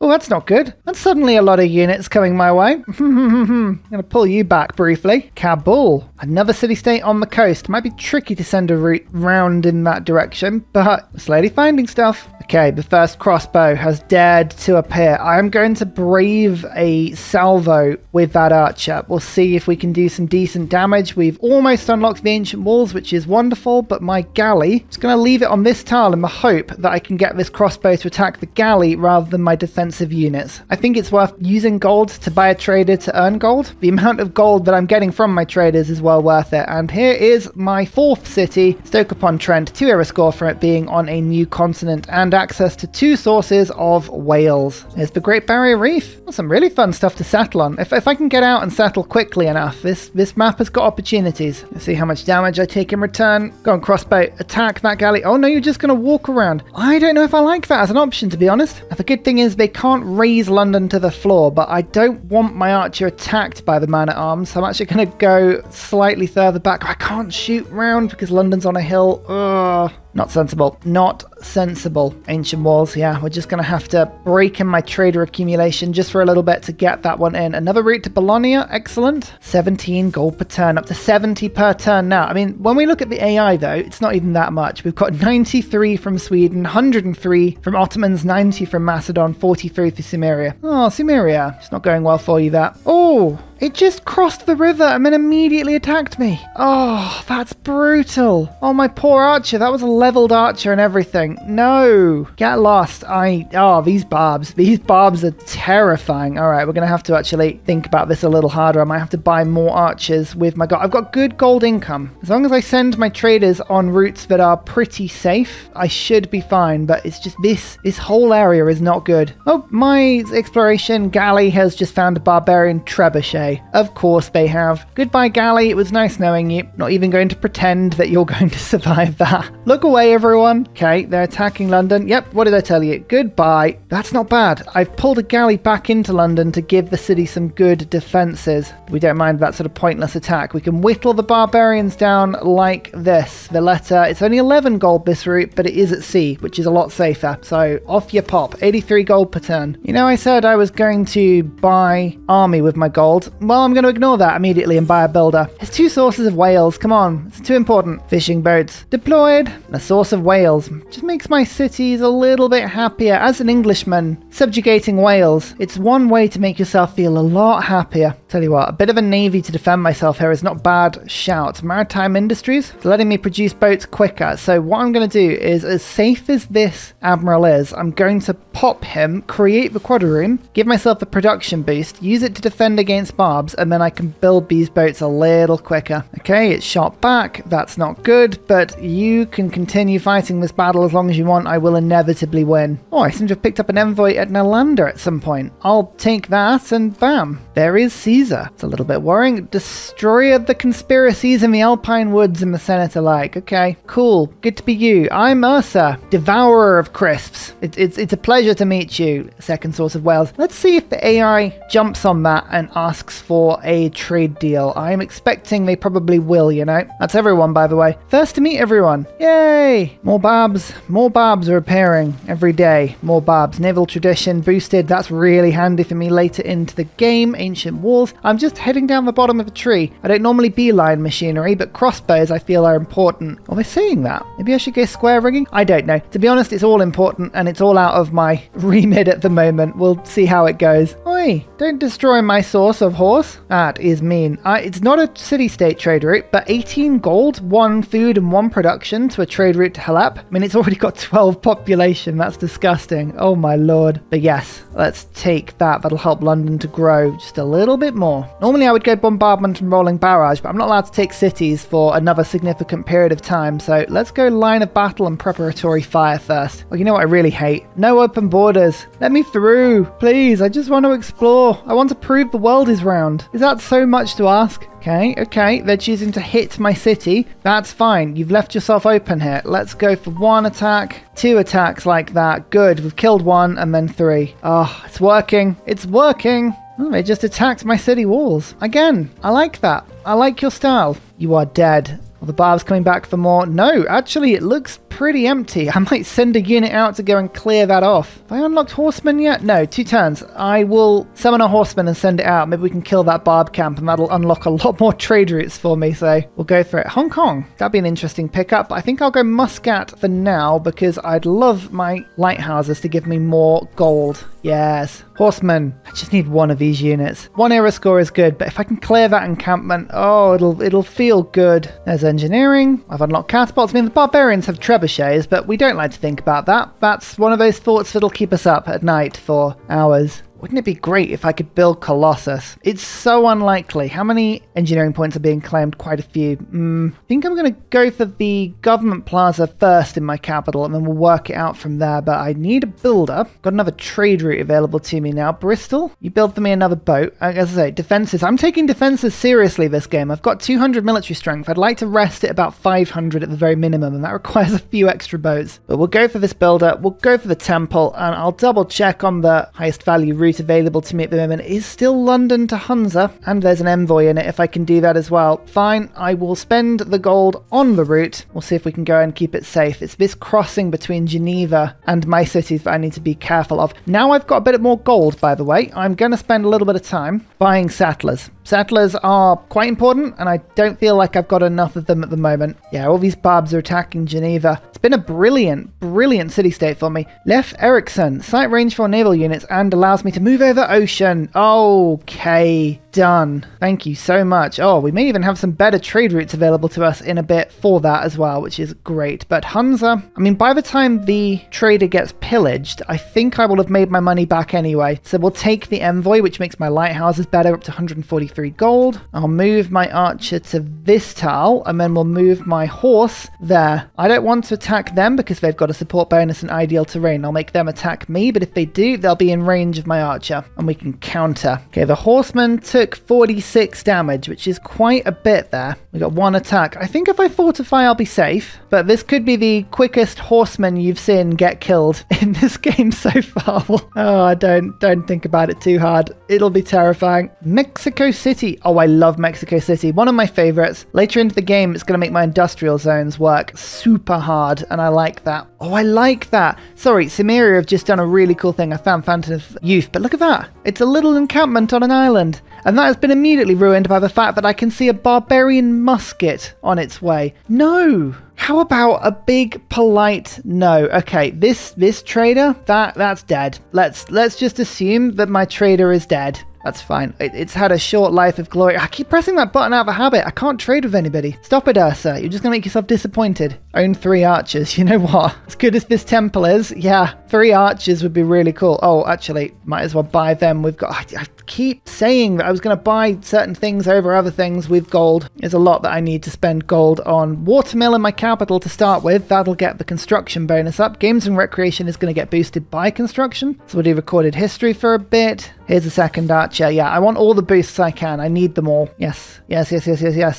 Oh, that's not good. That's suddenly a lot of units coming my way. I'm going to pull you back briefly. Kabul, another city-state on the coast. Might be tricky to send a route round in that direction, but we're slowly finding stuff. Okay, the first crossbow has dared to appear. I am going to brave a salvo with that archer. We'll see if we can do some decent damage. We've almost unlocked the ancient walls, which is wonderful, but my galley, just going to leave it on this tile in the hope that I can get this crossbow to attack the galley rather than my defensive units. I think it's worth using gold to buy a trader to earn gold. The amount of gold that I'm getting from my traders is well worth it. And here is my fourth city, Stoke-upon-Trent, 2 era score from it being on a new continent and access to 2 sources of whales. There's the Great Barrier Reef. Well, some really fun stuff to settle on. If I can get out and settle quickly enough, this map has got opportunities. Let's see how much damage I take in return. Go on, crossbow, attack that galley. Oh no, you're just going to walk around. I don't know if I like that as an option, to be honest. The good thing is they can't raise London to the floor, but I don't want my archer attacked by the man-at-arms, so I'm actually going to go slightly further back. I can't shoot round because London's on a hill. Ugh. Not sensible. Not sensible. Ancient walls, yeah. We're just going to have to break in my trader accumulation just for a little bit to get that one in. Another route to Bologna. Excellent. 17 gold per turn. Up to 70 per turn now. I mean, when we look at the AI, though, it's not even that much. We've got 93 from Sweden, 103 from Ottomans, 90 from Macedon, 43 for Sumeria. Oh, Sumeria. It's not going well for you, that. Oh, it just crossed the river and then immediately attacked me. Oh, that's brutal. Oh, my poor archer. That was a leveled archer and everything. No. Get lost. Oh, these barbs. These barbs are terrifying. All right, we're going to have to actually think about this a little harder. I might have to buy more archers with my gold. I've got good gold income. As long as I send my traders on routes that are pretty safe, I should be fine. But it's just this whole area is not good. Oh, my exploration galley has just found a barbarian trebuchet. Of course they have. Goodbye, galley. It was nice knowing you. Not even going to pretend that you're going to survive that. Look away, everyone. Okay, they're attacking London. Yep, what did I tell you? Goodbye. That's not bad. I've pulled a galley back into London to give the city some good defenses. We don't mind that sort of pointless attack. We can whittle the barbarians down like this. Valletta, it's only 11 gold this route, but it is at sea, which is a lot safer. So off you pop. 83 gold per turn. You know, I said I was going to buy army with my gold. Well, I'm going to ignore that immediately and buy a builder. There's 2 sources of whales. Come on. It's too important. Fishing boats. Deployed. A source of whales. Just makes my cities a little bit happier. As an Englishman, subjugating Wales, it's one way to make yourself feel a lot happier. Tell you what, a bit of a navy to defend myself here is not bad shout. Maritime industries, it's letting me produce boats quicker. So what I'm going to do is, as safe as this admiral is, I'm going to pop him, create the quadroom, give myself a production boost, use it to defend against barbs, and then I can build these boats a little quicker. Okay, it's shot back. That's not good, but you can continue fighting this battle as long as you want. I will inevitably win. Oh, I seem to have picked up an envoy at Nalander at some point. I'll take that, and bam, there is Caesar. It's a little bit worrying. Destroyer of the conspiracies in the Alpine Woods and the Senate alike. Okay, cool. Good to be you. I'm Ursa, devourer of crisps. It's a pleasure to meet you, second source of Wales. Let's see if the AI jumps on that and asks for a trade deal. I'm expecting they probably will, you know. That's everyone, by the way. First to meet everyone. Yay! More barbs. More barbs are appearing every day. More barbs. Naval tradition boosted. That's really handy for me later into the game. Ancient walls. I'm just heading down the bottom of a tree. I don't normally beeline machinery, but crossbows I feel are important. Oh, they're saying that. Maybe I should go square rigging? I don't know. To be honest, it's all important and it's all out of my remit at the moment. We'll see how it goes. Oi, don't destroy my source of horse. That is mean. It's not a city-state trade route, but 18 gold, 1 food and 1 production to a trade route to Halep. I mean, it's already got 12 population. That's disgusting. Oh my lord. But yes, let's take that. That'll help London to grow just a little bit more. Normally I would go bombardment and rolling barrage, but I'm not allowed to take cities for another significant period of time. So let's go line of battle and preparatory fire first. Well, you know what I really hate? No open borders. Let me through. Please, I just want to explore. I want to prove the world is round. Is that so much to ask? Okay, they're choosing to hit my city. That's fine. You've left yourself open here. Let's go for 1 attack, 2 attacks like that. Good. We've killed 1 and then 3. Oh, it's working. It's working. Oh, they just attacked my city walls. Again, I like that. I like your style. You are dead. Are the barbs coming back for more? No, actually, it looks pretty empty. I might send a unit out to go and clear that off. Have I unlocked horsemen yet? No, 2 turns. I will summon a horseman and send it out. Maybe we can kill that barb camp and that'll unlock a lot more trade routes for me. So we'll go for it. Hong Kong. That'd be an interesting pickup. I think I'll go Muscat for now because I'd love my lighthouses to give me more gold. Yes. Horsemen. I just need one of these units. 1 era score is good, but if I can clear that encampment, oh, it'll feel good. There's engineering. I've unlocked catapults. I mean, the barbarians have trebuchets, but we don't like to think about that. That's one of those thoughts that'll keep us up at night for hours. Wouldn't it be great if I could build Colossus? It's so unlikely. How many engineering points are being claimed? Quite a few. I think I'm going to go for the government plaza first in my capital, and then we'll work it out from there. But I need a builder. Got another trade route available to me now. Bristol, you build for me another boat. As I say, defenses. I'm taking defenses seriously this game. I've got 200 military strength. I'd like to rest at about 500 at the very minimum, and that requires a few extra boats. But we'll go for this builder. We'll go for the temple, and I'll double check on the highest value route available to me at the moment. Is still London to Hunza, and there's an envoy in it if I can do that as well. Fine, I will spend the gold on the route. We'll see if we can go and keep it safe. It's this crossing between Geneva and my cities that I need to be careful of. Now I've got a bit more gold, by the way. I'm going to spend a little bit of time buying settlers. Settlers are quite important, and I don't feel like I've got enough of them at the moment. Yeah, all these barbs are attacking Geneva. It's been a brilliant, brilliant city-state for me. Leif Erikson, sight range for naval units and allows me to move over ocean. Okay, done. Thank you so much. Oh, we may even have some better trade routes available to us in a bit for that as well, which is great. But Hunza, I mean, by the time the trader gets pillaged, I think I will have made my money back anyway. So we'll take the envoy, which makes my lighthouses better, up to 143 gold. I'll move my archer to this tile, and then we'll move my horse there. I don't want to attack them because they've got a support bonus in ideal terrain. I'll make them attack me, but if they do, they'll be in range of my archer, and we can counter. Okay, the horseman took 46 damage, which is quite a bit there. We got 1 attack. I think if I fortify, I'll be safe, but this could be the quickest horseman you've seen get killed in this game so far. Oh, I don't think about it too hard. It'll be terrifying. Mexico City. Oh, I love Mexico City. One of my favorites. Later into the game, it's going to make my industrial zones work super hard, and I like that. Oh, I like that. Sorry, Cimmeria have just done a really cool thing. I found Phantom of Youth, but look at that. It's a little encampment on an island, and that has been immediately ruined by the fact that I can see a barbarian musket on its way. No. How about a big polite no? Okay, this trader, that's dead. Let's just assume that my trader is dead. That's fine. It's had a short life of glory. I keep pressing that button out of habit. I can't trade with anybody. Stop it, Ursa. You're just going to make yourself disappointed. Own 3 archers. You know what? As good as this temple is, yeah, 3 archers would be really cool. Oh, actually, might as well buy them. We've got... I keep saying that I was going to buy certain things over other things with gold. There's a lot that I need to spend gold on. Watermill in my capital to start with. That'll get the construction bonus up. Games and recreation is going to get boosted by construction. So we'll do recorded history for a bit. Here's a second archer. Yeah, I want all the boosts I can. I need them all. Yes.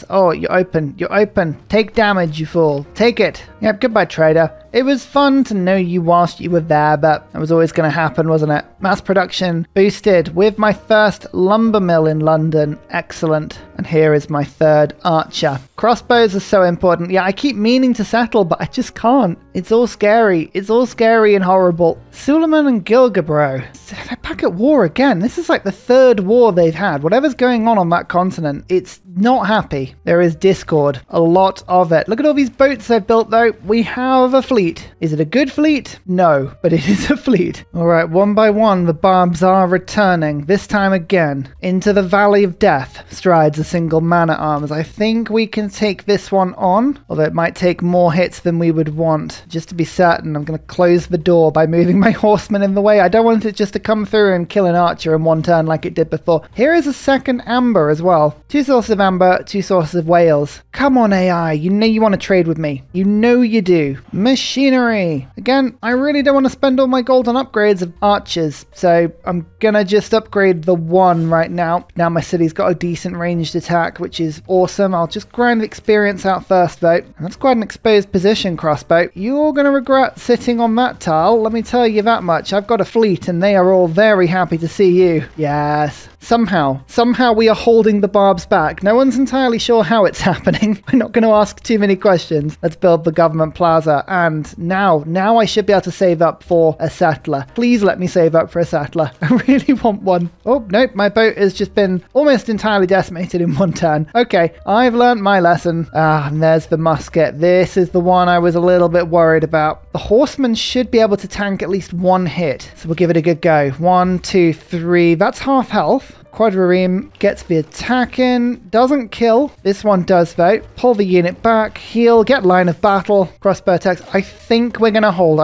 Oh, you're open. You're open. Take damage, you fool. Take it. Yep, goodbye, trader. It was fun to know you whilst you were there, but that was always going to happen, wasn't it? Mass production boosted with my first lumber mill in London. Excellent. And here is my 3rd archer. Crossbows are so important. Yeah, I keep meaning to settle, but I just can't. It's all scary. It's all scary and horrible. Suleiman and Gilgabro. They're back at war again. This is like the 3rd war they've had. Whatever's going on that continent, it's not happy. There is discord. A lot of it. Look at all these boats they've built, though. We have a fleet. Is it a good fleet? No, but it is a fleet. All right, one by one, the barbs are returning. This time again, into the Valley of Death strides a single man-at-arms. I think we can take this one on, although it might take more hits than we would want. Just to be certain, I'm going to close the door by moving my horsemen in the way. I don't want it just to come through and kill an archer in one turn like it did before. Here is a second amber as well. 2 sources of amber, 2 sources of whales. Come on, AI. You know you want to trade with me. You know you do. Machinery. Again, I really don't want to spend all my gold on upgrades of archers, so I'm gonna just upgrade the 1 right now. Now my city's got a decent ranged attack, which is awesome. I'll just grind the experience out first, though. And that's quite an exposed position, Crossbow. You're gonna regret sitting on that tile, let me tell you that much. I've got a fleet, and they are all there very happy to see you. Yes. Somehow we are holding the barbs back. No one's entirely sure how it's happening. We're not going to ask too many questions. Let's build the government plaza. And now I should be able to save up for a settler. Please let me save up for a settler. I really want one. Oh, nope. My boat has just been almost entirely decimated in one turn. Okay, I've learned my lesson. And there's the musket. This is the one I was a little bit worried about. The horseman should be able to tank at least one hit. So we'll give it a good go. 1, 2, 3. That's half health. Quadrireme gets the attack in, doesn't kill. This one does though. Pull the unit back, heal, get line of battle, crossbow attacks. I think we're going to hold.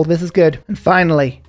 This is good. And finally,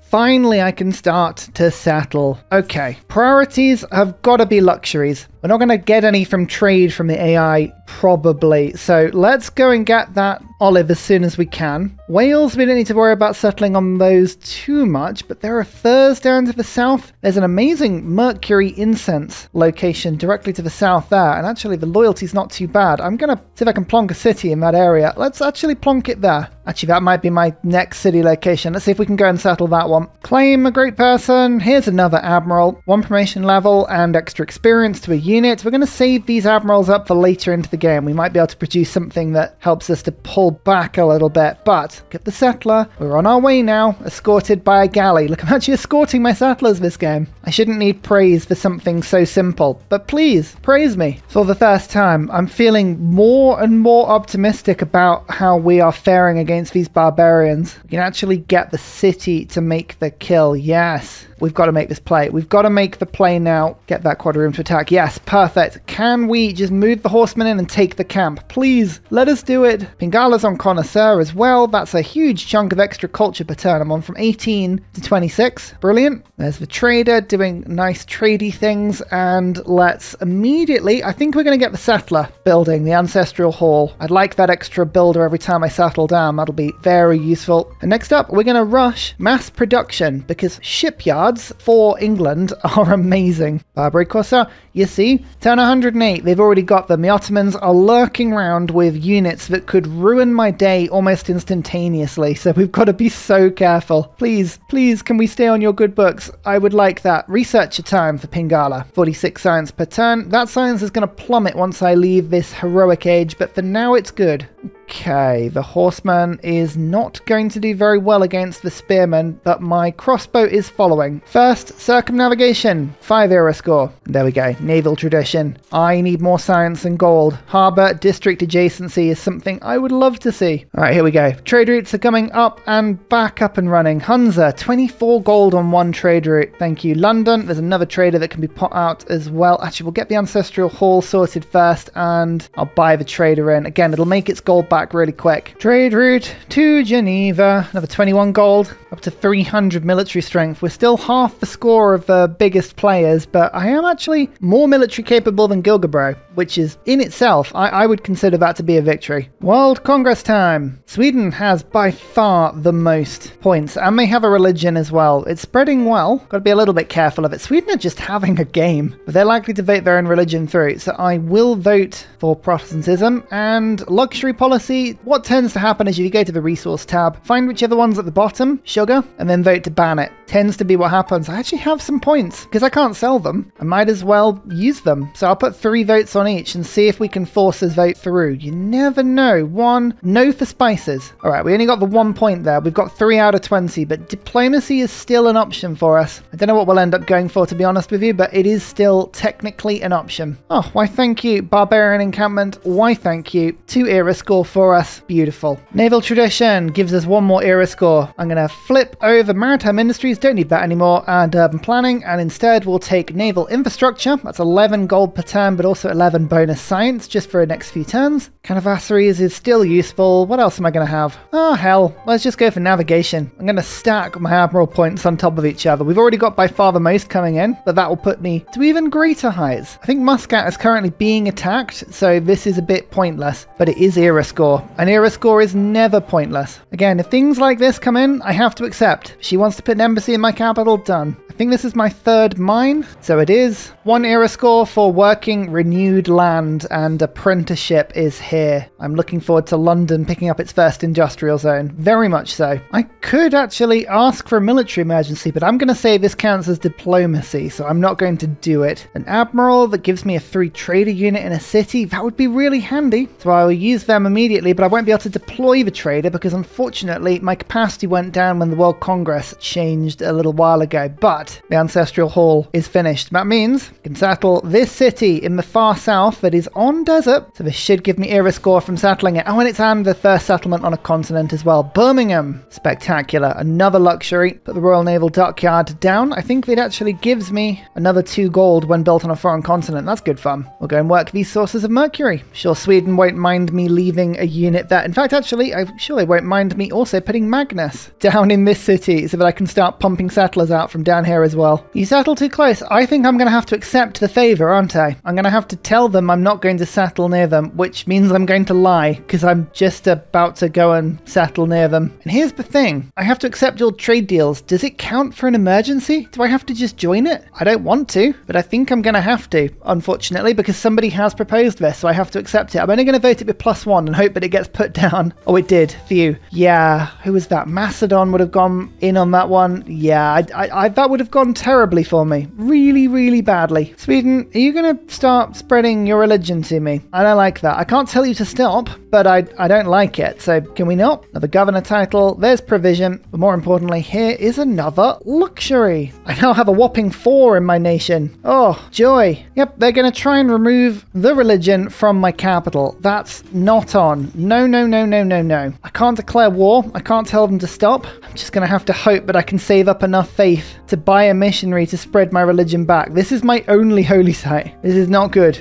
I can start to settle. Okay, priorities have got to be luxuries. We're not going to get any from trade from the AI, probably. So let's go and get that olive as soon as we can. Wales, we don't need to worry about settling on those too much, but there are furs down to the south. There's an amazing mercury incense location directly to the south there, and actually the loyalty's not too bad. I'm going to see if I can plonk a city in that area. Let's actually plonk it there. Actually, that might be my next city location. Let's see if we can go and settle that one. Claim a great person. Here's another admiral. 1 promotion level and extra experience to a unit. We're going to save these admirals up for later into the game. We might be able to produce something that helps us to pull back a little bit. But get the settler. We're on our way now, escorted by a galley. Look, I'm actually escorting my settlers this game. I shouldn't need praise for something so simple, but please praise me. For the first time, I'm feeling more and more optimistic about how we are faring against these barbarians. We can actually get the city to make the kill. Yes. We've got to make this play. We've got to make the play now. Get that quadrireme to attack. Yes, perfect. Can we just move the horsemen in and take the camp? Please, let us do it. Pingala's on Connoisseur as well. That's a huge chunk of extra culture per turn. I'm on from 18 to 26. Brilliant. There's the trader doing nice tradey things. And let's immediately, I think we're going to get the settler building the ancestral hall. I'd like that extra builder every time I settle down. That'll be very useful. And next up, we're going to rush mass production because shipyards for England are amazing. Barbary Corsair, you see, turn 108, they've already got them. The Ottomans are lurking around with units that could ruin my day almost instantaneously, so we've got to be so careful. Please, can we stay on your good books? I would like that. Researcher time for Pingala. 46 science per turn. That science is going to plummet once I leave this heroic age, but for now it's good. Okay, the horseman is not going to do very well against the spearman, but my crossbow is following. First, circumnavigation, 5 era score. There we go, naval tradition. I need more science and gold. Harbour, district adjacency is something I would love to see. All right, here we go. Trade routes are coming up and back up and running. Hunza, 24 gold on 1 trade route. Thank you. London, there's another trader that can be put out as well. Actually, we'll get the ancestral hall sorted first and I'll buy the trader in. Again, it'll make its gold back really quick. Trade route to Geneva, another 21 gold, up to 300 military strength. We're still half the score of the biggest players, but I am actually more military capable than Gilgabro, which is in itself, I would consider that to be a victory. World Congress time. Sweden has by far the most points, and they have a religion as well. It's spreading well. Got to be a little bit careful of it. Sweden are just having a game, but they're likely to vote their own religion through, so I will vote for Protestantism. And luxury policy, what tends to happen is you go to the resource tab, find whichever one's at the bottom, sugar, and then vote to ban it. Tends to be what happens. I actually have some points because I can't sell them. I might as well use them. So I'll put 3 votes on each and see if we can force a vote through. You never know. 1, no for spices. All right, we only got the 1 point there. We've got 3 out of 20, but diplomacy is still an option for us. I don't know what we'll end up going for, to be honest with you, but it is still technically an option. Oh, why thank you. Barbarian encampment, why thank you. 2 era score for us. Beautiful. Naval tradition gives us 1 more era score. I'm going to flip over maritime industries, don't need that anymore, and urban planning, and instead we'll take naval infrastructure. That's 11 gold per turn, but also 11 bonus science just for the next few turns. Canivasseries is still useful. What else am I going to have? Oh, hell. Let's just go for navigation. I'm going to stack my admiral points on top of each other. We've already got by far the most coming in, but that will put me to even greater heights. I think Muscat is currently being attacked, so this is a bit pointless, but it is era score. An era score is never pointless. Again, if things like this come in, I have to accept. She wants to put an embassy diplomacy in my capital, done. I think this is my third mine, so it is. 1 era score for working renewed land, and apprenticeship is here. I'm looking forward to London picking up its first industrial zone, very much so. I could actually ask for a military emergency, but I'm going to say this counts as diplomacy, so I'm not going to do it. An admiral that gives me a 3 trader unit in a city, that would be really handy. So I will use them immediately, but I won't be able to deploy the trader because unfortunately my capacity went down when the World Congress changed a little while ago. But the Ancestral Hall is finished. That means I can settle this city in the far south that is on desert. So this should give me era score from settling it. Oh, and the first settlement on a continent as well. Birmingham. Spectacular. Another luxury. Put the Royal Naval Dockyard down. I think it actually gives me another 2 gold when built on a foreign continent. That's good fun. We'll go and work these sources of mercury. Sure, Sweden won't mind me leaving a unit there. In fact, actually, I'm sure they won't mind me also putting Magnus down in this city so that I can start pumping settlers out from down here as well. You settle too close. I think I'm going to have to accept the favor, aren't I? I'm going to have to tell them I'm not going to settle near them, which means I'm going to lie because I'm just about to go and settle near them. And here's the thing. I have to accept all trade deals. Does it count for an emergency? Do I have to just join it? I don't want to, but I think I'm going to have to, unfortunately, because somebody has proposed this, so I have to accept it. I'm only going to vote it with +1 and hope that it gets put down. Oh, it did. Phew. Yeah. Who was that? Macedon would have gone in on that one. Yeah, that would have gone terribly for me. Really, really badly. Sweden, are you going to start spreading your religion to me? I don't like that. I can't tell you to stop, but I don't like it. So can we not? Another governor title. There's provision. But more importantly, here is another luxury. I now have a whopping 4 in my nation. Oh, joy. Yep, they're going to try and remove the religion from my capital. That's not on. No, no, no, no, no, no. I can't declare war. I can't tell them to stop. I'm just going to have to hope that I can save up enough faith to buy a missionary to spread my religion back. This is my only holy site. This is not good.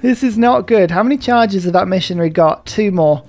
This is not good. How many charges have that missionary got? 2 more.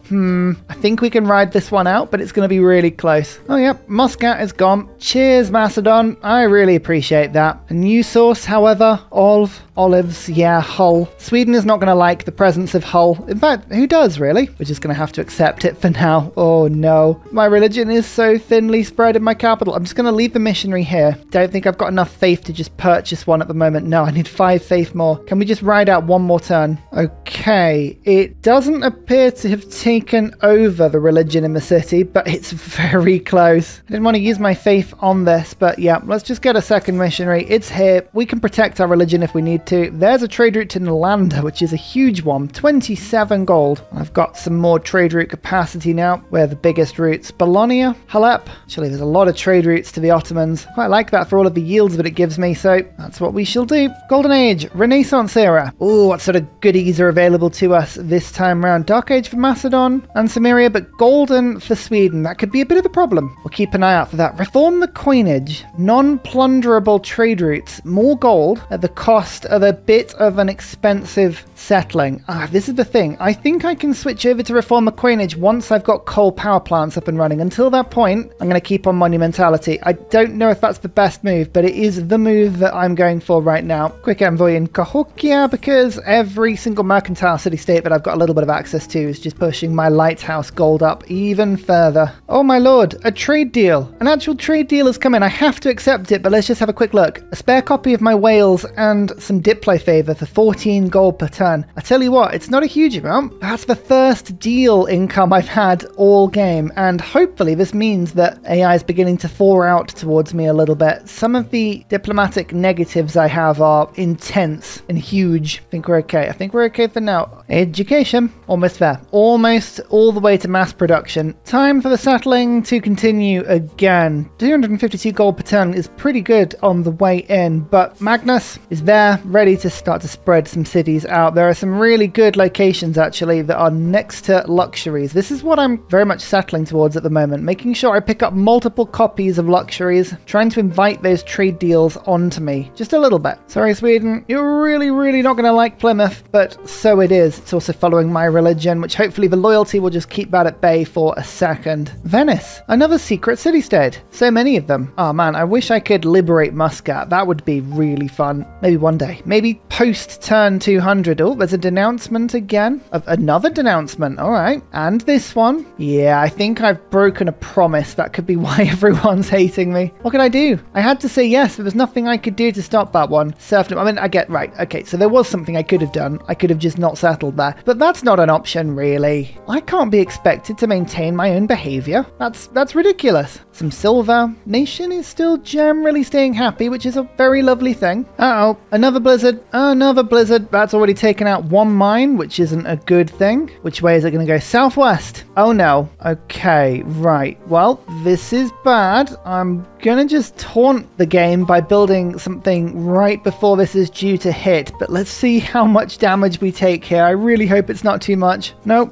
I think we can ride this one out, but it's going to be really close. Oh, yep. Muscat is gone. Cheers, Macedon. I really appreciate that. A new source, however, of olives. Yeah, Hull. Sweden is not going to like the presence of Hull. In fact, who does, really? We're just going to have to accept it for now. Oh, no. My religion is so thinly spread in my capital. I'm just going to leave the missionary here. Don't think I've got enough faith to just purchase one at the moment. No, I need 5 faith more. Can we just ride out one more turn? Okay. It doesn't appear to have taken over the religion in the city, but it's very close. I didn't want to use my faith on this, but yeah, let's just get a second missionary. It's here. We can protect our religion if we need to. There's a trade route to Nalanda, which is a huge one. 27 gold. I've got some more trade route capacity now. Where are the biggest routes? Bologna, Halep. Actually, there's a lot of trade routes to the Ottomans. Quite like that for all of the yields that it gives me, so that's what we shall do. Golden Age, Renaissance era. Ooh, what sort of goodies are available to us this time round? Dark Age for Macedon and Samaria, but golden for Sweden. That could be a bit of a problem. We'll keep an eye out for that. Reform the coinage. Non-plunderable trade routes. More gold at the cost of a bit of an expensive settling. This is the thing. I think I can switch over to reform the coinage once I've got coal power plants up and running. Until that point, I'm going to keep on monumentality. I don't know if that's the best move, but it is the move that I'm going for right now. Quick envoy in Cahokia, because every single mercantile city-state that I've got a little bit of access to is just pushing my lighthouse gold up even further. Oh my lord, a trade deal. An actual trade deal has come in. I have to accept it, but let's just have a quick look. A spare copy of my whales and some diplo favor for 14 gold per turn. I tell you what, it's not a huge amount. That's the first deal income I've had all game, and hopefully this means that AI is beginning to thaw out towards me a little bit. Some of the diplomatic negatives I have are intense and huge. I think we're okay. I think we're okay for now. Education, almost there. Almost all the way to mass production. Time for the settling to continue again. 252 gold per turn is pretty good on the way in, but Magnus is there, ready to start to spread some cities out. There are some really good locations actually that are next to luxuries. This is what I'm very much settling towards at the moment, making sure I pick up multiple copies of luxuries, trying to invite those trade deals onto me just a little bit. Sorry, Sweden, you're really not going to like Plymouth, but so it is. It's also following my religion, which hopefully the loyalty will just keep that at bay for a second. Venice, another secret city-state. So many of them. Oh man, I wish I could liberate Muscat. That would be really fun. Maybe one day. Okay, maybe post turn 200. Oh, there's a denouncement again. Another denouncement. All right. And this one. Yeah, I think I've broken a promise. That could be why everyone's hating me. What could I do? I had to say yes. There was nothing I could do to stop that one. Serfdom. I mean, I get right. Okay, so there was something I could have done. I could have just not settled there. But that's not an option, really. I can't be expected to maintain my own behavior. That's ridiculous. Some silver. Nation is still generally staying happy, which is a very lovely thing. Uh-oh, another blizzard. Another blizzard. That's already taken out one mine, which isn't a good thing. Which way is it going to go? Southwest. Oh no. Okay, right. Well, this is bad. I'm gonna just taunt the game by building something right before this is due to hit, but let's see how much damage we take here. I really hope it's not too much. No.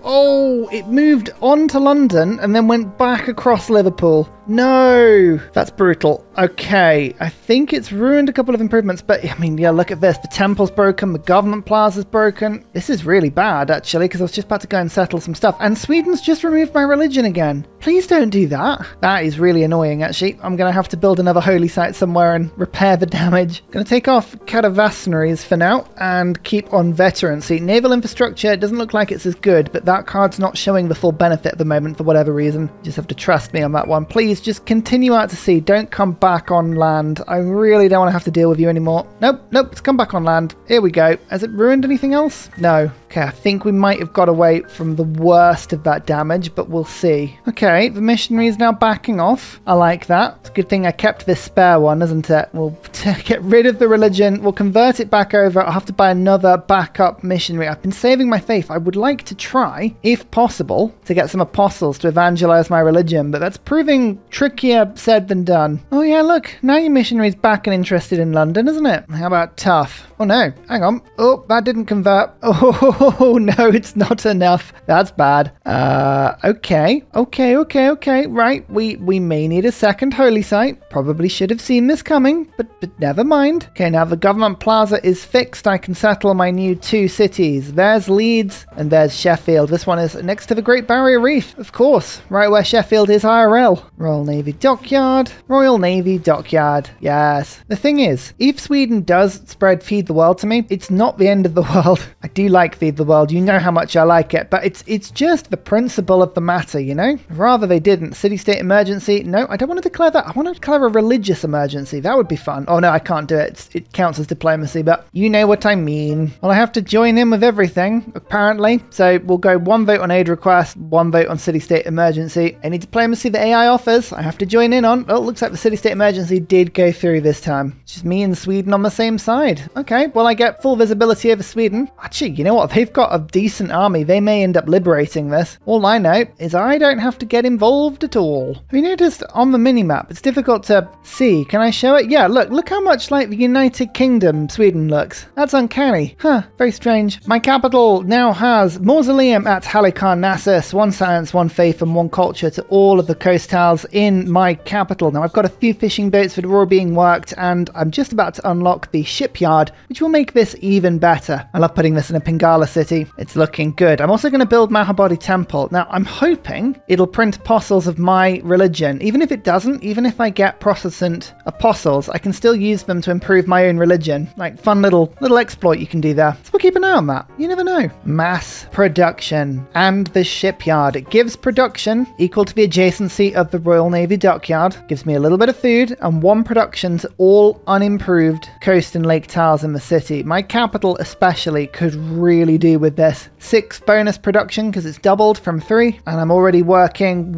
Oh, it moved on to London and then went back across Liverpool. No, that's brutal. Okay, I think it's ruined a couple of improvements, but I mean, yeah, look at this. The temple's broken, the government plaza's broken. This is really bad, actually, because I was just about to go and settle some stuff. And Sweden's just removed my religion again. Please don't do that. That is really annoying, actually. I'm going to have to build another holy site somewhere and repair the damage. Going to take off caravassaries for now and keep on veterans. See, naval infrastructure, it doesn't look like it's as good, but that card's not showing the full benefit at the moment for whatever reason. You just have to trust me on that one. Please just continue out to sea. Don't come back on land. I really don't want to have to deal with you anymore. Nope, it's come back on land. Here we go. Has it ruined anything else? No. Okay, I think we might have got away from the worst of that damage, but we'll see. Okay, the missionary is now backing off. I like that. It's a good thing I kept this spare one, isn't it? We'll get rid of the religion. We'll convert it back over. I'll have to buy another backup missionary. I've been saving my faith. I would like to try, if possible, to get some apostles to evangelize my religion, but that's proving trickier said than done. Oh yeah, look, now your missionary's back and interested in London, isn't it? How about tough? Oh no, hang on. Oh, that didn't convert. Oh no, it's not enough. That's bad. Okay. Right, we may need a second holy site. Probably should have seen this coming, but never mind. Okay, now the government plaza is fixed. I can settle my new 2 cities. There's Leeds and there's Sheffield. This one is next to the Great Barrier Reef, of course, right where Sheffield is IRL. Royal Navy Dockyard. Royal Navy Dockyard. Yes. The thing is, if Sweden does spread Feed the World to me, it's not the end of the world. I do like Feed the World. You know how much I like it, but it's just the principle of the matter, you know? Rather they didn't. City-state emergency. No, I don't want to declare that. I want to declare a religious emergency. That would be fun. Oh no, I can't do it. It counts as diplomacy, but you know what I mean. Well, I have to join in with everything, apparently. So we'll go 1 vote on aid request, 1 vote on city-state emergency. Any diplomacy the AI offers, I have to join in on. Oh, looks like the city-state emergency did go through this time. It's just me and Sweden on the same side. Okay, well, I get full visibility over Sweden. Actually, you know what? They've got a decent army. They may end up liberating this. All I know is I don't have to get involved at all. Have you noticed on the minimap, it's difficult to see. Can I show it? Yeah, look how much like the United Kingdom Sweden looks. That's uncanny. Huh, very strange. My capital now has mausoleum at Halicarnassus, 1 science, 1 faith, and 1 culture to all of the coast towns in my capital. Now, I've got a few fishing boats that are all being worked, and I'm just about to unlock the shipyard, which will make this even better. I love putting this in a Pingala city. It's looking good. I'm also going to build Mahabodhi Temple. Now, I'm hoping it'll print apostles of my religion. Even if it doesn't, even if I get Protestant apostles, I can still use them to improve my own religion. Like, fun little exploit you can do there. So we'll keep an eye on that. You never know. Mass production and the shipyard. It gives production equal to the adjacency of the Royal Navy Dockyard. Gives me a little bit of food and 1 production to all unimproved coast and lake tiles in the city. My capital especially could really do with this. 6 bonus production because it's doubled from 3, and I'm already working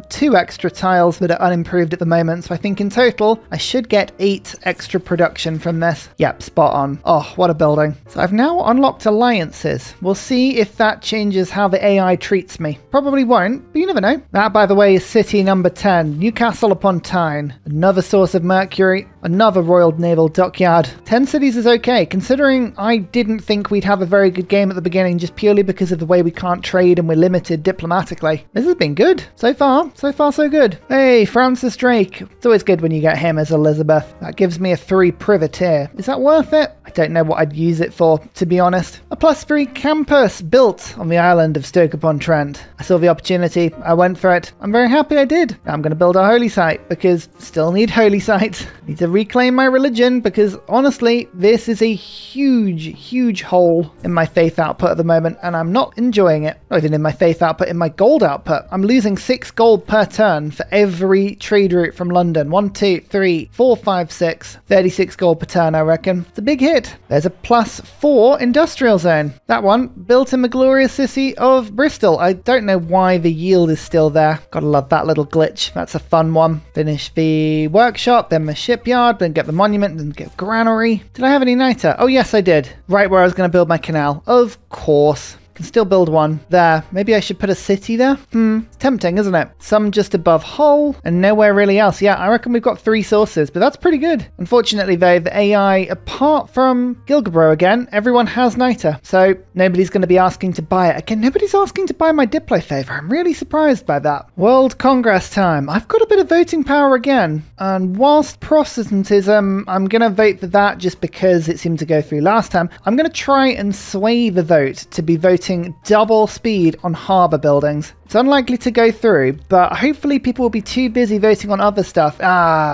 2 extra tiles that are unimproved at the moment, so I think in total I should get 8 extra production from this. Yep, spot on. Oh, what a building. So I've now unlocked alliances. We'll see if that changes how the AI treats me. Probably won't, but you never know. That, by the way, is city number 10, Newcastle upon Tyne. Another source of mercury, another Royal Naval Dockyard. 10 cities is okay, considering I didn't think we'd have a very good game at the beginning just purely because of the way we can't trade and we're limited diplomatically. This has been good. So far so good. Hey, Francis Drake. It's always good when you get him as Elizabeth. That gives me a 3 privateer. Is that worth it? I don't know what I'd use it for, to be honest. A +3 campus built on the island of Stoke-upon-Trent. I saw the opportunity. I went for it. I'm very happy I did. Now I'm going to build a holy site because still need holy sites. Need to reclaim my religion because honestly, this is a huge hole in my faith output at the moment and I'm not enjoying it. Not even in my faith output, in my gold output. I'm losing 6 gold per turn for every trade route from London. 1, 2, 3, 4, 5, 6. 36 gold per turn, I reckon. It's a big hit. There's a +4 industrial zone. That one built in the glorious city of Bristol. I don't know why the yield is still there. Gotta love that little glitch. That's a fun one. Finish the workshop, then the shipyard, then get the monument, then get granary. Did I have any niter? Oh yes, I did. Right where I was going to build my canal. Of course. Can still build one there. Maybe I should put a city there? It's tempting, isn't it? Some just above Hull and nowhere really else. Yeah, I reckon we've got 3 sources, but that's pretty good. Unfortunately though, the AI, apart from Gilgabro again, everyone has niter. So nobody's going to be asking to buy it. Again, nobody's asking to buy my Diplo favor. I'm really surprised by that. World Congress time. I've got a bit of voting power again. And whilst Protestantism, I'm going to vote for that just because it seemed to go through last time. I'm going to try and sway the vote to be voting double speed on harbour buildings. It's unlikely to go through, but hopefully people will be too busy voting on other stuff.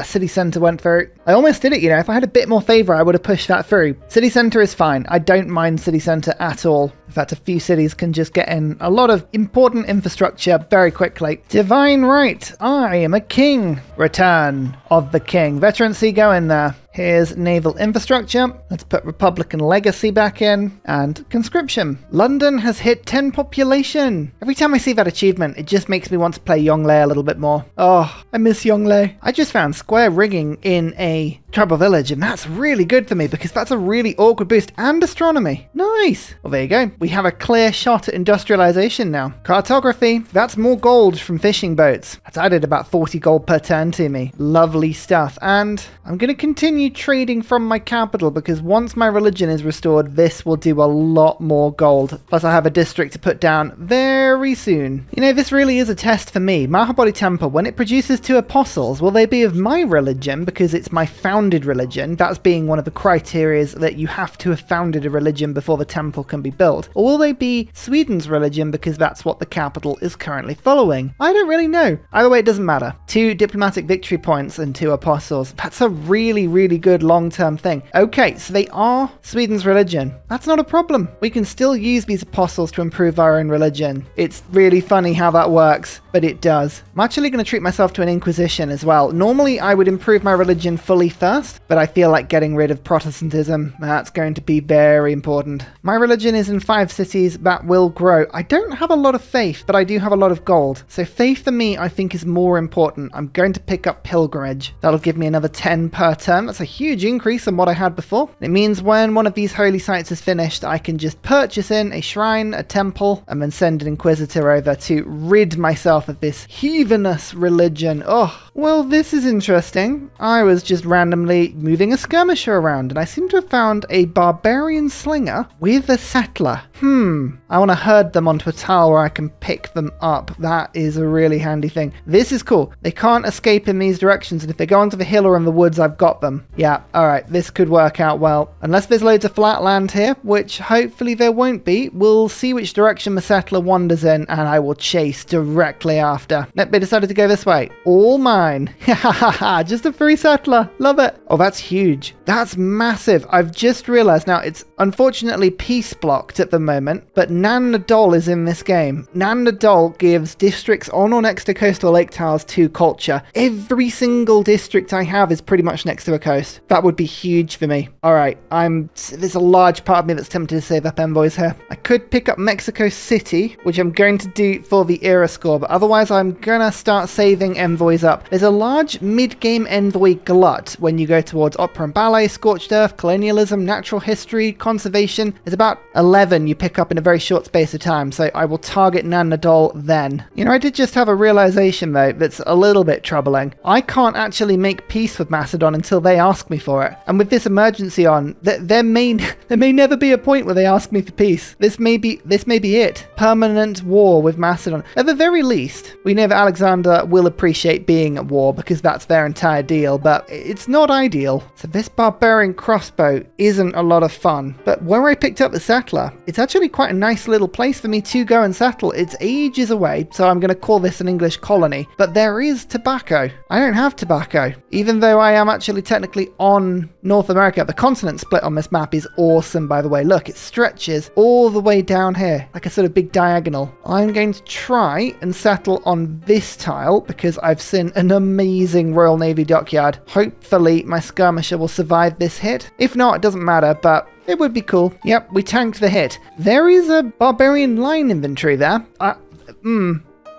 City centre went through. I almost did it, you know. If I had a bit more favour, I would have pushed that through. City centre is fine. I don't mind city centre at all. In fact, a few cities can just get in a lot of important infrastructure very quickly. Divine right. I am a king. Return of the king. Veterancy, go in there. Here's naval infrastructure. Let's put Republican legacy back in. And conscription. London has hit 10 population. Every time I see that achievement, it just makes me want to play Yongle a little bit more. Oh, I miss Yongle. I just found square rigging in a tribal village, and that's really good for me because that's a really awkward boost. And astronomy. Nice. Well, there you go. We have a clear shot at industrialization now. Cartography. That's more gold from fishing boats. That's added about 40 gold per turn to me. Lovely stuff. And I'm going to continue trading from my capital because once my religion is restored, this will do a lot more gold. Plus I have a district to put down very soon. You know, this really is a test for me. Mahabodhi Temple, when it produces 2 apostles, will they be of my religion because it's my founded religion? That's being one of the criteria that you have to have founded a religion before the temple can be built. Or will they be Sweden's religion because that's what the capital is currently following? I don't really know. Either way, it doesn't matter. 2 diplomatic victory points and 2 apostles. That's a really good long-term thing. Okay, so they are Sweden's religion. That's not a problem. We can still use these apostles to improve our own religion. It's really funny how that works, but it does. I'm actually going to treat myself to an Inquisition as well. Normally, I would improve my religion fully first, but I feel like getting rid of Protestantism, that's going to be very important. My religion is in 5 cities that will grow. I don't have a lot of faith, but I do have a lot of gold. So faith for me, I think, is more important. I'm going to pick up pilgrimage. That'll give me another 10 per turn. That's a huge increase on what I had before. It means when one of these holy sites is finished, I can just purchase in a shrine, a temple, and then send an inquisitor over to rid myself of this heathenous religion. Oh, well, this is interesting. I was just randomly moving a skirmisher around, and I seem to have found a barbarian slinger with a settler. I want to herd them onto a tile where I can pick them up. That is a really handy thing. This is cool. They can't escape in these directions, and if they go onto the hill or in the woods, I've got them. Yeah, alright, this could work out well. Unless there's loads of flat land here, which hopefully there won't be, we'll see which direction the settler wanders in, and I will chase directly after. Nope, they decided to go this way. All mine. Just a free settler. Love it. Oh, that's huge. That's massive. I've just realized now it's unfortunately peace blocked at the moment, but Nan Nadol is in this game. Nan Nadol gives districts on or next to coastal lake towers to culture. Every single district I have is pretty much next to a coast. That would be huge for me. All right, there's a large part of me that's tempted to save up envoys here. I could pick up Mexico City, which I'm going to do for the era score, but otherwise I'm gonna start saving envoys up. There's a large mid-game envoy glut when you go towards opera and ballet, scorched earth, colonialism, natural history, conservation. There's about 11 you pick up in a very short space of time, so I will target Nan Nadol then. You know, I did just have a realization though that's a little bit troubling. I can't actually make peace with Macedon until they ask me for it. And with this emergency on, there may never be a point where they ask me for peace. This may be it. Permanent war with Macedon. At the very least, we know that Alexander will appreciate being at war because that's their entire deal, but it's not ideal. So this barbarian crossbow isn't a lot of fun. But where I picked up the settler, it's actually actually quite a nice little place for me to go and settle. It's ages away, so I'm going to call this an English colony. But there is tobacco. I don't have tobacco, even though I am actually technically on North America. The continent split on this map is awesome, by the way. Look, it stretches all the way down here, like a sort of big diagonal. I'm going to try and settle on this tile because I've seen an amazing Royal Navy dockyard. Hopefully my skirmisher will survive this hit. If not, it doesn't matter, but it would be cool. Yep, we tanked the hit. There is a barbarian line inventory there.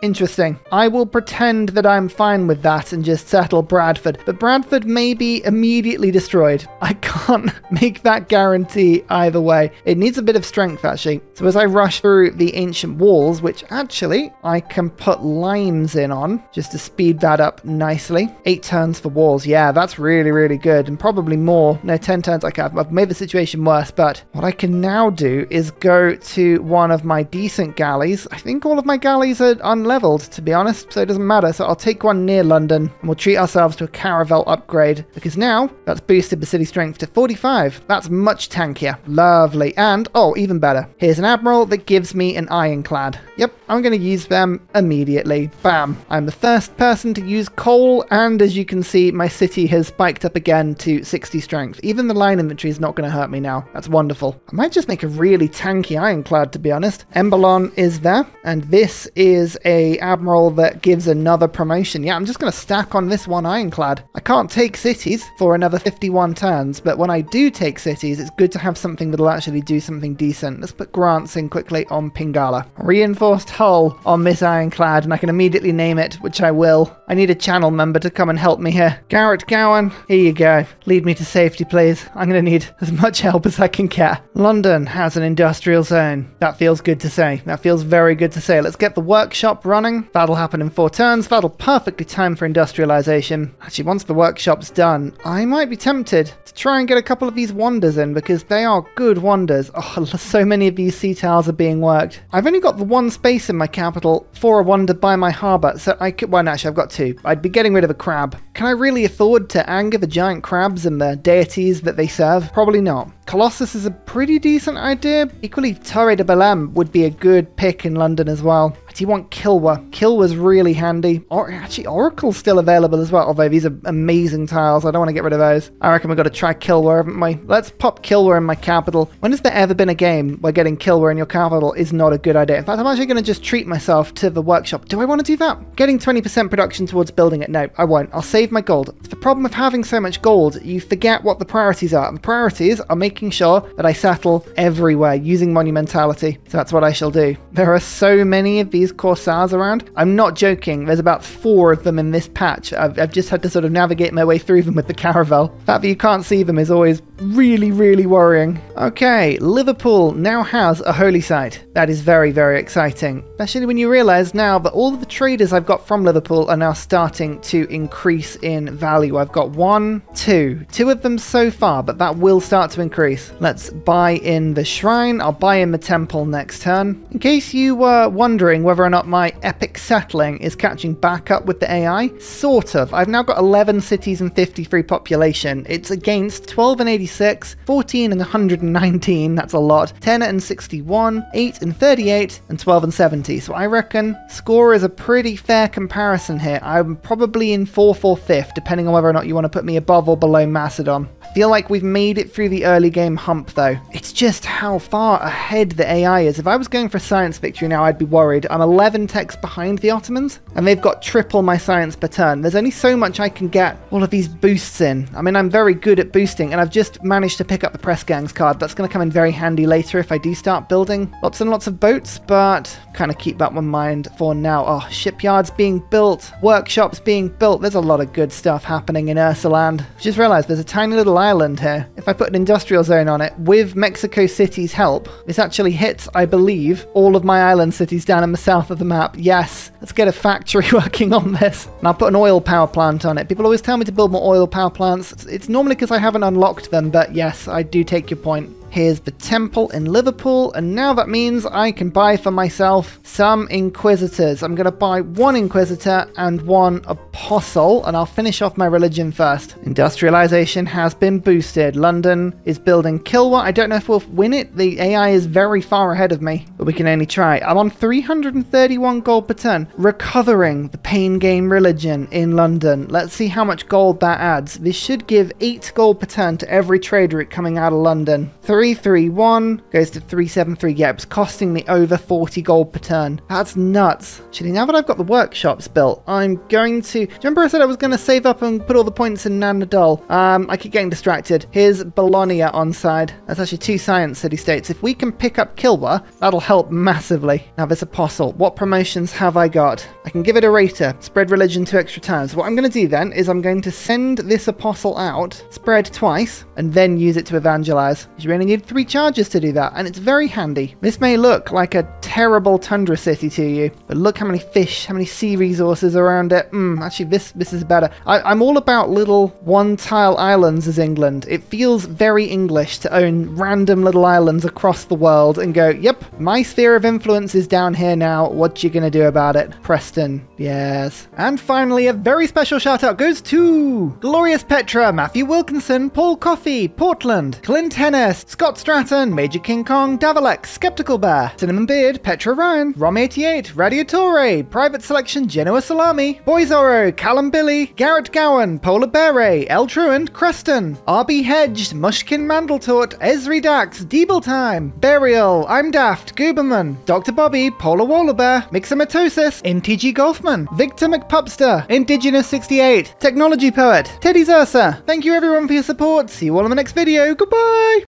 Interesting. I will pretend that I'm fine with that and just settle Bradford, but Bradford may be immediately destroyed. I can't make that guarantee either way. It needs a bit of strength, actually. So as I rush through the ancient walls, which actually I can put limes in on, just to speed that up nicely. 8 turns for walls. Yeah, that's really, really good. And probably more. No, 10 turns. I've made the situation worse, but what I can now do is go to one of my decent galleys. I think all of my galleys are unleveled, to be honest, so it doesn't matter. So I'll take one near London and we'll treat ourselves to a caravel upgrade because now that's boosted the city strength to 45. That's much tankier. Lovely. And, oh, even better. Here's an admiral that gives me an ironclad. Yep, I'm going to use them immediately. Bam. I'm the first person to use coal, and as you can see, my city has spiked up again to 60 strength. Even the line inventory is not going to hurt me now. That's wonderful. I might just make a really tanky ironclad, to be honest. Emberlon is there, and this is a admiral that gives another promotion. Yeah, I'm just going to stack on this one ironclad. I can't take cities for another 51 turns, but when I do take cities, it's good to have something that'll actually do something decent. Let's put grants in quickly on Pingala. Reinforced hull on this ironclad, and I can immediately name it, which I will. I need a channel member to come and help me here. Garrett Gowan, here you go. Lead me to safety, please. I'm going to need as much help as I can get. London has an industrial zone. That feels good to say. That feels very good to say. Let's get the workshop running. That'll happen in 4 turns. That'll perfectly time for industrialization. Actually, once the workshop's done, I might be tempted to try and get a couple of these wonders in because they are good wonders. Oh, so many of these sea tiles are being worked. I've only got the one space in my capital for a wonder by my harbour, so I could, well, actually, I've got 2. I'd be getting rid of a crab. Can I really afford to anger the giant crabs and the deities that they serve? Probably not. Colossus is a pretty decent idea. Equally, Torre de Belém would be a good pick in London as well. I do want Kilwa. Kilwa's really handy. Or actually, Oracle's still available as well, although these are amazing tiles. I don't want to get rid of those. I reckon we've got to try Kilwa, haven't we? Let's pop Kilwa in my capital. When has there ever been a game where getting Kilwa in your capital is not a good idea? In fact, I'm actually going to just treat myself to the workshop. Do I want to do that? Getting 20% production towards building it? No, I won't. I'll save my gold. The problem with having so much gold, you forget what the priorities are. And the priorities are making sure that I settle everywhere using monumentality. So that's what I shall do. There are so many of these corsairs around. I'm not joking. There's about 4 of them in this patch. I've just had to sort of navigate my way through them with the caravel. The fact that you can't see them is always really, really worrying. Okay, Liverpool now has a holy site. That is very, very exciting. Especially when you realize now that all of the traders I've got from Liverpool are now starting to increase in value. I've got 2 of them so far, but that will start to increase. Let's buy in the shrine. I'll buy in the temple next turn. In case you were wondering whether or not my epic settling is catching back up with the AI, sort of. I've now got 11 cities and 53 population. It's against 12 and 86, 14 and 119, that's a lot, 10 and 61, 8 and 38, and 12 and 70. So I reckon score is a pretty fair comparison here. I'm probably in 4th or 5th, depending on whether or not you want to put me above or below Macedon. I feel like we've made it through the early game hump though. It's just how far ahead the AI is. If I was going for a science victory now, I'd be worried. I'm 11 techs behind the Ottomans, and they've got triple my science per turn. There's only so much I can get all of these boosts in. I mean, I'm very good at boosting, and I've just managed to pick up the press gangs card. That's going to come in very handy later if I do start building lots and lots of boats, but kind of keep that in mind for now. Oh, shipyards being built, workshops being built. There's a lot of good stuff happening in Ursuland. I've just realized there's a tiny little island here. If I put an industrial zone on it with Mexico City's help, this actually hits, I believe, all of my island cities down in the south of the map. Yes, let's get a factory working on this. And I'll put an oil power plant on it. People always tell me to build more oil power plants. It's normally because I haven't unlocked them, but yes, I do take your point. Here's the temple in Liverpool, and now that means I can buy for myself some Inquisitors. I'm going to buy 1 Inquisitor and 1 Apostle, and I'll finish off my religion first. Industrialization has been boosted. London is building Kilwa. I don't know if we'll win it. The AI is very far ahead of me, but we can only try. I'm on 331 gold per turn, recovering the pain game religion in London. Let's see how much gold that adds. This should give 8 gold per turn to every trade route coming out of London. 331 goes to 373. Yeah, it's costing me over 40 gold per turn. That's nuts. Actually, now that I've got the workshops built, I'm going to... Do you remember I said I was going to save up and put all the points in Nanadol? I keep getting distracted. Here's Bologna on side. That's actually 2 science city-states. If we can pick up Kilwa, that'll help massively. Now, this Apostle. What promotions have I got? I can give it a rater. Spread religion 2 extra times. What I'm going to do then is I'm going to send this Apostle out, spread twice, and then use it to evangelize. You only need 3 charges to do that, and it's very handy. This may look like a terrible tundra city to you, but look how many fish, how many sea resources around it. Actually, this is better. I'm all about little one-tile islands as England. It feels very English to own random little islands across the world and go, yep, my sphere of influence is down here now. What you gonna do about it? Preston, yes. And finally, a very special shout out goes to Glorious Petra, Matthew Wilkinson, Paul Coffey, Portland, Clint Hennis, Scott Stratton, Major King Kong, Davalex, Skeptical Bear, Cinnamon Beard, Petra Ryan, Rom88, Radiatore, Private Selection, Genoa Salami, Boyzoro, Callum Billy, Garrett Gowan, Polar Beret, El Truant, Creston, RB Hedged, Mushkin Mandletort, Esri Dax, Deeble Time, Burial, I'm Daft, Gooberman, Dr. Bobby, Polar Wallabear, Mixomatosis, MTG Golfman, Victor McPupster, Indigenous 68, Technology Poet, Teddy Zersa. Thank you everyone for your support. See you all in the next video. Goodbye!